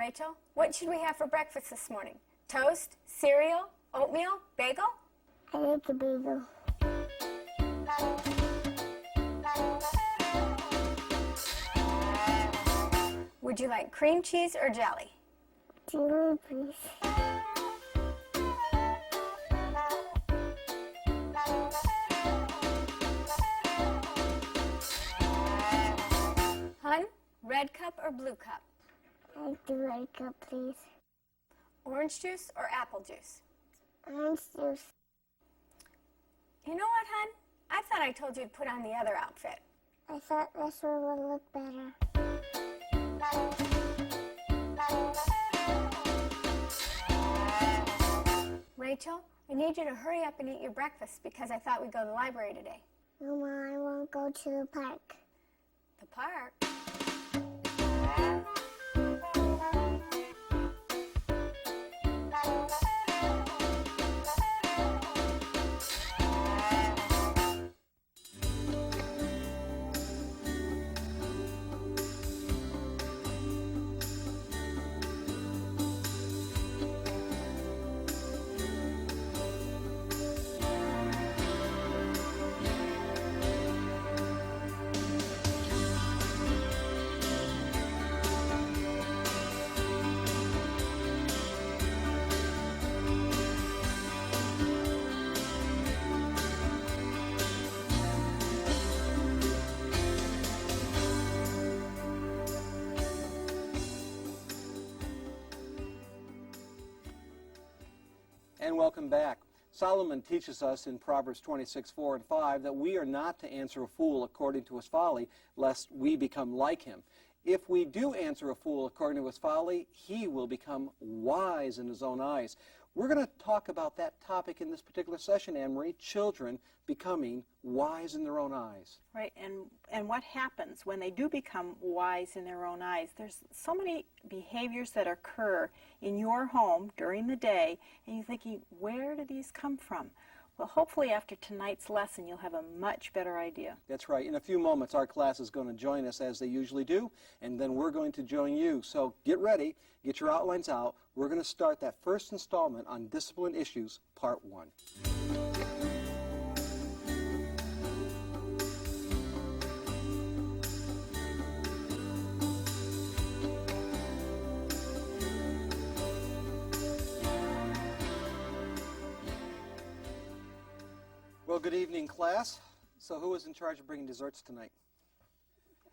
Rachel, what should we have for breakfast this morning? Toast, cereal, oatmeal, bagel? I like a bagel. Would you like cream cheese or jelly? Jelly, please. Hun, red cup or blue cup? I like the red cup, please. Orange juice or apple juice? Orange juice. You know what, hun? I thought I told you to put on the other outfit. I thought this one would look better. Rachel, I need you to hurry up and eat your breakfast because I thought we'd go to the library today. No, Mom, I won't go to the park. The park? And welcome back. Solomon teaches us in Proverbs 26:4 and 5 that we are not to answer a fool according to his folly, lest we become like him. If we do answer a fool according to his folly, he will become wise in his own eyes. We're going to talk about that topic in this particular session, Anne-Marie, children becoming wise in their own eyes. Right, and what happens when they do become wise in their own eyes? There's so many behaviors that occur in your home during the day, and you're thinking, where do these come from? Well, hopefully after tonight's lesson, you'll have a much better idea. That's right. In a few moments, our class is going to join us as they usually do, and then we're going to join you. So get ready, get your outlines out. We're going to start that first installment on Discipline Issues, Part 1. Well, good evening, class. So who was in charge of bringing desserts tonight?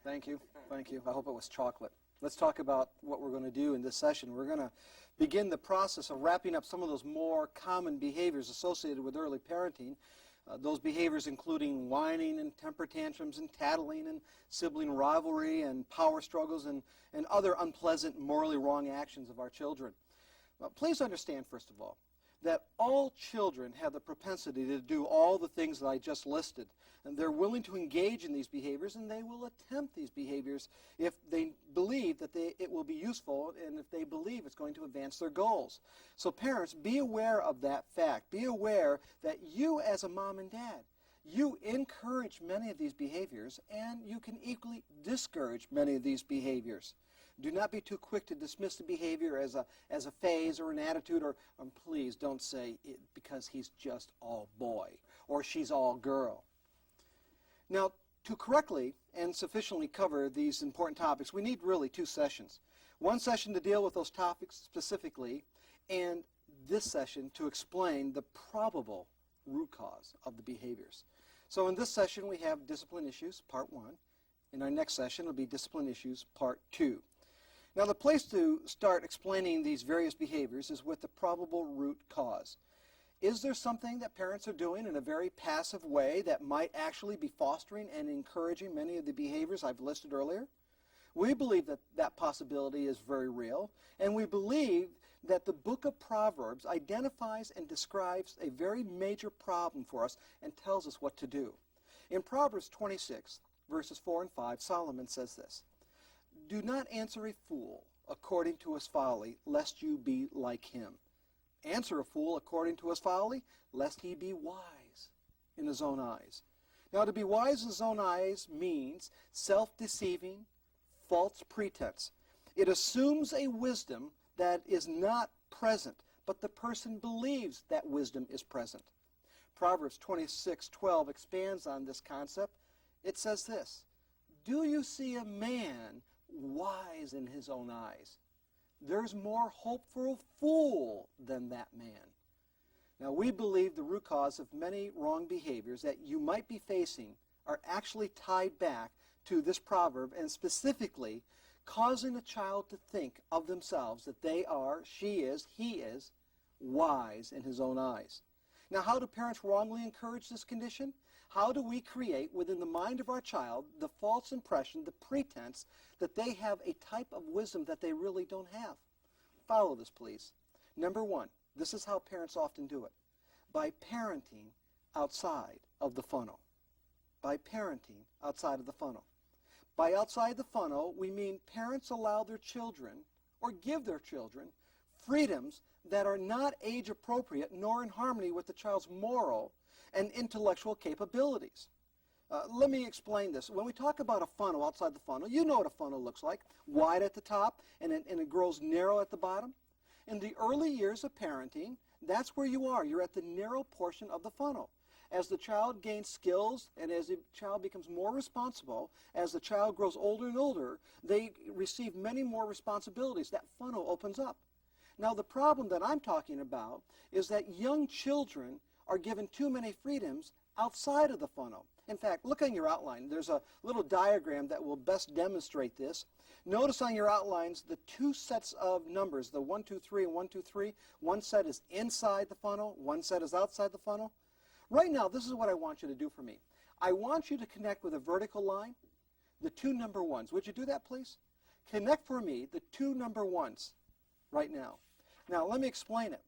Thank you. Thank you. I hope it was chocolate. Let's talk about what we're going to do in this session. We're going to begin the process of wrapping up some of those more common behaviors associated with early parenting. Those behaviors including whining and temper tantrums and tattling and sibling rivalry and power struggles and other unpleasant, morally wrong actions of our children. Please understand, first of all, that all children have the propensity to do all the things that I just listed. And they're willing to engage in these behaviors, and they will attempt these behaviors if they believe that it will be useful and if they believe it's going to advance their goals. So parents, be aware of that fact. Be aware that you as a mom and dad, you encourage many of these behaviors, and you can equally discourage many of these behaviors. Do not be too quick to dismiss the behavior as a phase or an attitude, or please don't say it because he's just all boy or she's all girl. Now, to correctly and sufficiently cover these important topics, we need really 2 sessions. One session to deal with those topics specifically, and this session to explain the probable root cause of the behaviors. So in this session, we have Discipline Issues, Part 1. In our next session, will be Discipline Issues, Part 2. Now, the place to start explaining these various behaviors is with the probable root cause. Is there something that parents are doing in a very passive way that might actually be fostering and encouraging many of the behaviors I've listed earlier? We believe that that possibility is very real, and we believe that the book of Proverbs identifies and describes a very major problem for us and tells us what to do. In Proverbs 26, verses 4 and 5, Solomon says this: "Do not answer a fool according to his folly, lest you be like him. Answer a fool according to his folly, lest he be wise in his own eyes." Now, to be wise in his own eyes means self-deceiving, false pretense. It assumes a wisdom that is not present, but the person believes that wisdom is present. Proverbs 26:12 expands on this concept. It says this, "Do you see a man wise in his own eyes? There's more hope for a fool than that man." Now, we believe the root cause of many wrong behaviors that you might be facing are actually tied back to this proverb, and specifically causing a child to think of themselves that they are, she is, he is, wise in his own eyes. Now, how do parents wrongly encourage this condition? How do we create within the mind of our child the false impression, the pretense, that they have a type of wisdom that they really don't have? Follow this, please. Number one, this is how parents often do it. By parenting outside of the funnel. By parenting outside of the funnel. By outside the funnel, we mean parents allow their children or give their children freedoms that are not age appropriate nor in harmony with the child's moral and intellectual capabilities. Let me explain this. When we talk about a funnel outside the funnel, you know what a funnel looks like. Wide at the top and it grows narrow at the bottom. In the early years of parenting, that's where you are. You're at the narrow portion of the funnel. As the child gains skills and as the child becomes more responsible, as the child grows older and older, they receive many more responsibilities. That funnel opens up. Now, the problem that I'm talking about is that young children are given too many freedoms outside of the funnel. In fact, look on your outline. There's a little diagram that will best demonstrate this. Notice on your outlines the two sets of numbers, the 1, 2, 3 and 1, 2, 3. One set is inside the funnel, one set is outside the funnel. Right now, this is what I want you to do for me. I want you to connect with a vertical line, the two number ones. Would you do that, please? Connect for me the two number ones right now. Now, let me explain it.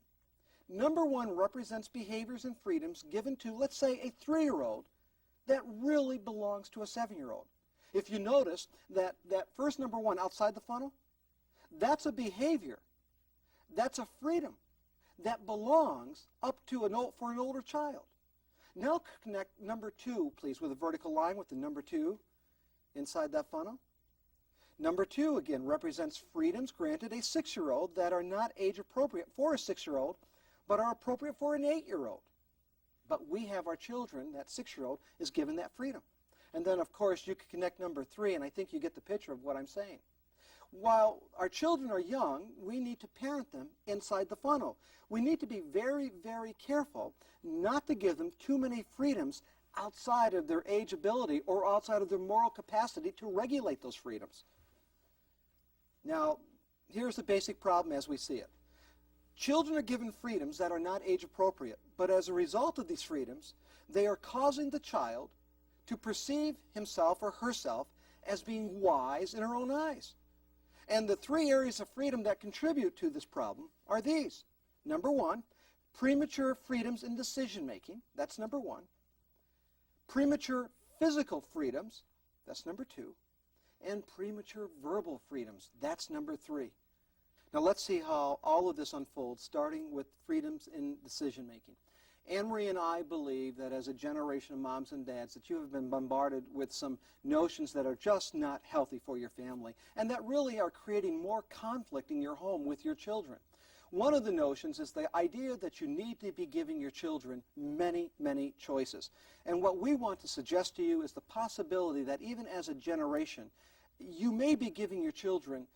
Number one represents behaviors and freedoms given to, let's say, a 3-year-old that really belongs to a 7-year-old. If you notice that first number one outside the funnel, that's a behavior. That's a freedom that belongs up to for an older child. Now connect number two, please, with a vertical line with the number 2 inside that funnel. Number 2, again, represents freedoms granted a 6-year-old that are not age appropriate for a 6-year-old, but are appropriate for an 8-year-old. But we have our children, that 6-year-old is given that freedom. And then, of course, you can connect number 3, and I think you get the picture of what I'm saying. While our children are young, we need to parent them inside the funnel. We need to be very, very careful not to give them too many freedoms outside of their age ability or outside of their moral capacity to regulate those freedoms. Now, here's the basic problem as we see it. Children are given freedoms that are not age appropriate, but as a result of these freedoms, they are causing the child to perceive himself or herself as being wise in her own eyes. And the 3 areas of freedom that contribute to this problem are these. Number 1, premature freedoms in decision-making. That's number 1. Premature physical freedoms. That's number 2. And premature verbal freedoms. That's number 3. Now let's see how all of this unfolds, starting with freedoms in decision-making. Anne-Marie and I believe that as a generation of moms and dads that you have been bombarded with some notions that are just not healthy for your family and that really are creating more conflict in your home with your children. One of the notions is the idea that you need to be giving your children many, many choices. And what we want to suggest to you is the possibility that even as a generation, you may be giving your children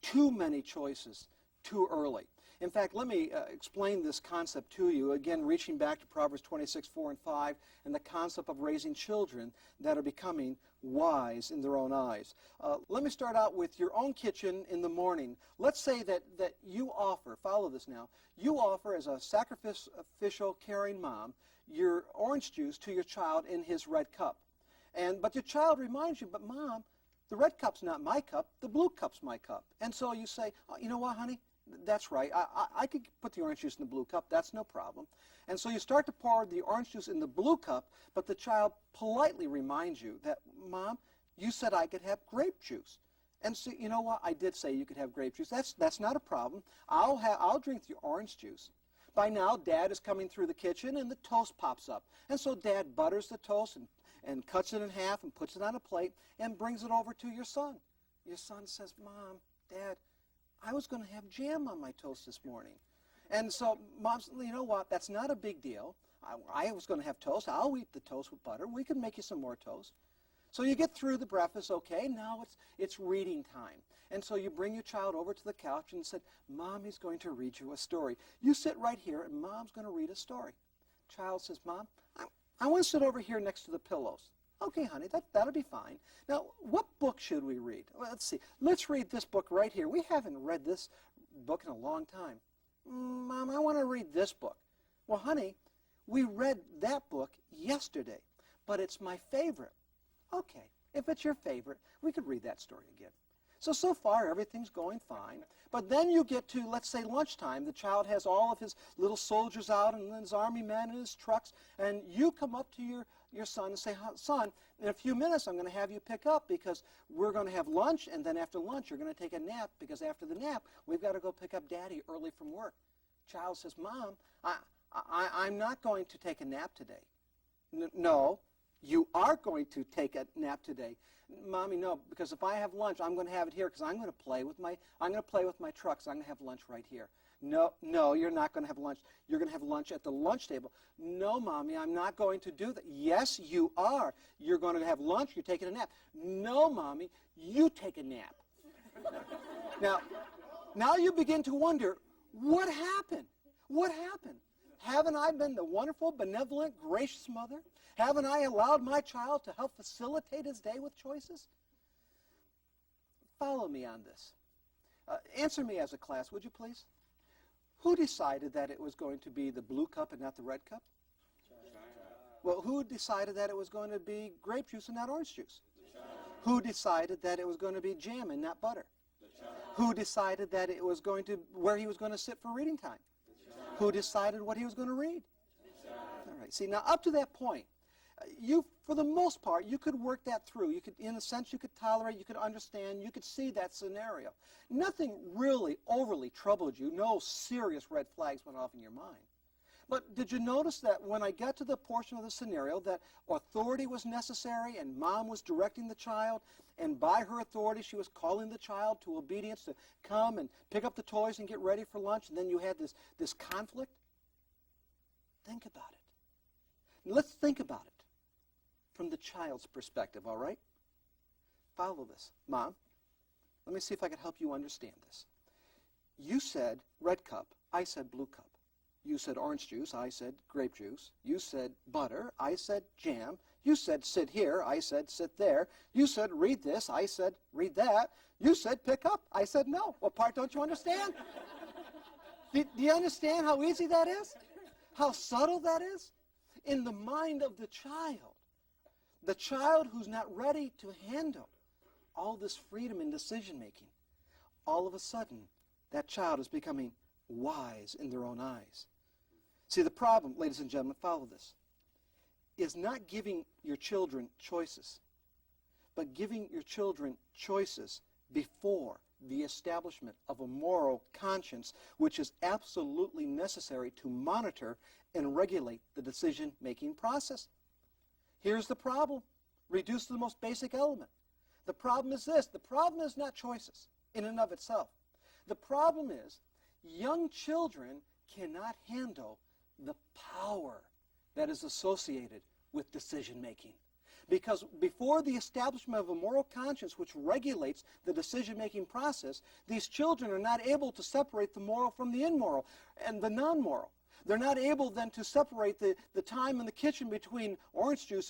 too many choices too early. In fact, let me explain this concept to you, again, reaching back to Proverbs 26:4 and 5, and the concept of raising children that are becoming wise in their own eyes. Let me start out with your own kitchen in the morning. Let's say that you offer, follow this now, you offer as a sacrificial, caring mom, your orange juice to your child in his red cup. But your child reminds you, but Mom, the red cup's not my cup, the blue cup's my cup. And so you say, oh, you know what, honey? That's right. I could put the orange juice in the blue cup. That's no problem. And so you start to pour the orange juice in the blue cup, but the child politely reminds you that, Mom, you said I could have grape juice. And so, you know what? I did say you could have grape juice. That's not a problem. I'll drink the orange juice. By now, Dad is coming through the kitchen, and the toast pops up. And so Dad butters the toast and cuts it in half and puts it on a plate and brings it over to your son. Your son says, Mom, Dad, I was going to have jam on my toast this morning. And so Mom's, you know what, that's not a big deal. I was going to have toast. I'll eat the toast with butter. We can make you some more toast. So you get through the breakfast, okay, now it's reading time. And so you bring your child over to the couch and said, Mommy's going to read you a story. You sit right here and Mom's going to read a story. Child says, Mom, I want to sit over here next to the pillows. Okay, honey, that'll be fine. Now, what book should we read? Well, let's see. Let's read this book right here. We haven't read this book in a long time. Mom, I want to read this book. Well, honey, we read that book yesterday, but it's my favorite. Okay, if it's your favorite, we could read that story again. So far, everything's going fine. But then you get to, let's say, lunchtime. The child has all of his little soldiers out and his army men and his trucks, and you come up to your son and say, son, in a few minutes I'm going to have you pick up because we're going to have lunch, and then after lunch you're going to take a nap because after the nap we've got to go pick up Daddy early from work. Child says, Mom, I'm not going to take a nap today. No. You are going to take a nap today. Mommy, no, because if I have lunch, I'm going to have it here because I'm going to play with my trucks. I'm going to have lunch right here. No, you're not going to have lunch. You're going to have lunch at the lunch table. No, Mommy, I'm not going to do that. Yes, you are. You're going to have lunch. You're taking a nap. No, Mommy, you take a nap. Now you begin to wonder, what happened? What happened? Haven't I been the wonderful, benevolent, gracious mother? Haven't I allowed my child to help facilitate his day with choices? Follow me on this. Answer me as a class, would you please? Who decided that it was going to be the blue cup and not the red cup? Well, who decided that it was going to be grape juice and not orange juice? Who decided that it was going to be jam and not butter? Who decided that it was going to, where he was going to sit for reading time? Who decided what he was going to read? All right. See, now up to that point, you, for the most part, you could work that through. You could, in a sense, you could tolerate, you could understand, you could see that scenario. Nothing really overly troubled you. No serious red flags went off in your mind. But did you notice that when I got to the portion of the scenario that authority was necessary and Mom was directing the child, and by her authority she was calling the child to obedience to come and pick up the toys and get ready for lunch, and then you had this conflict? Think about it. Let's think about it from the child's perspective, all right? Follow this. Mom, let me see if I can help you understand this. You said red cup, I said blue cup. You said orange juice, I said grape juice. You said butter, I said jam. You said sit here, I said sit there. You said read this, I said read that. You said pick up, I said no. What part don't you understand? Do you understand how easy that is? How subtle that is? In the mind of the child who's not ready to handle all this freedom in decision making, all of a sudden that child is becoming wise in their own eyes. See, the problem, ladies and gentlemen, follow this, is not giving your children choices, but giving your children choices before the establishment of a moral conscience, which is absolutely necessary to monitor and regulate the decision-making process. Here's the problem, reduced to the most basic element. The problem is this. The problem is not choices in and of itself. The problem is young children cannot handle the power that is associated with decision-making. Because before the establishment of a moral conscience which regulates the decision-making process, these children are not able to separate the moral from the immoral and the non-moral. They're not able then to separate the time in the kitchen between orange juice